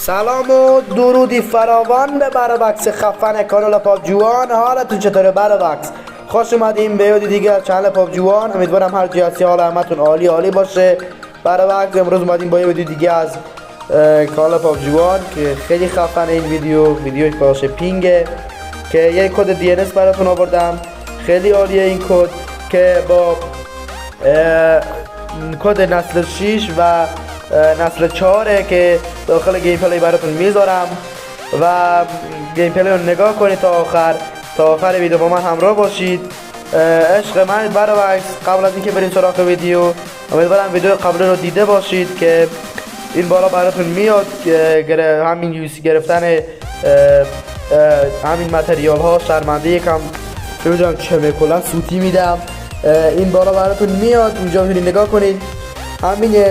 سلام و درودی فراوان به برابکس خفن کانال پابجوان. حالتون چطوره برابکس؟ خوش اومدیم به یادی دیگه از چنل پابجوان. امیدوارم هر جایی هستی حال همتون عالی باشه. برابکس امروز اومدیم با یه ویدیو دیگه از کانال پابجوان که خیلی خفن. این ویدیو باشه پینگه که یه کد DNS براتون آوردم. خیلی عالیه این کد که با کد نسل 6 و نسل 4 که داخل گیم پلی براتون میذارم و گیم پلی رو نگاه کنید تا آخر ویدیو با من همراه باشید. عشق من برابکس، قبل از اینکه بریم سراغ ویدیو امیدوارم ویدیو قبل رو دیده باشید که این بالا براتون میاد همین یوسی گرفتن همین متریال ها. شرمنده یکم نمیدونم چه کلا سوتی میدم. این بالا براتون میاد، اونجا میتونید نگاه کنید. همین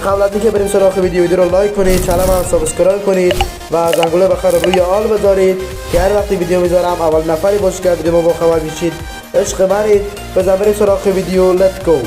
قبل از اینکه بریم سراغ ویدیو رو لایک کنید، چنل رو سابسکرایب کنید و زنگوله بخیر روی آل بذارید که هر وقتی ویدیو میذارم اول نفری باشه که ویدیو با خبر بشید. عشق منید. بزن بریم سراغ ویدیو. لیتس گو.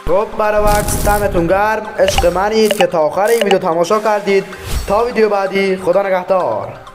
خب برابکس، دمتون گرم. عشق منید که تا آخر این ویدیو تماشا کردید. تا ویدیو بعدی، خدا نگهدار.